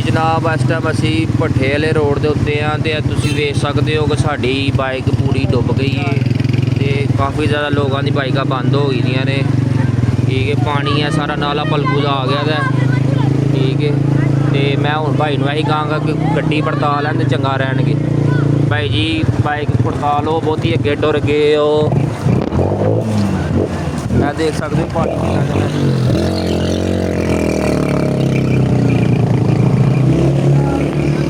जनाब इस टाइम असी भट्ठे वाले रोड के उत्ते हाँ तो तुम देख सकते हो कि साड़ी बाइक पूरी डुब गई है तो काफ़ी ज़्यादा लोगों की बाइक बंद हो गई ने। ठीक है, पानी है सारा नाला पलगू का आ गया था। ठीक है, तो मैं हूँ भाई यही कहांगा कि गड्डी पड़ताल लैन तो चंगा रहनगे। भाई जी बाइक पड़ताल हो बहुत ही अगे टुर गए हो, मैं देख सकते हो पानी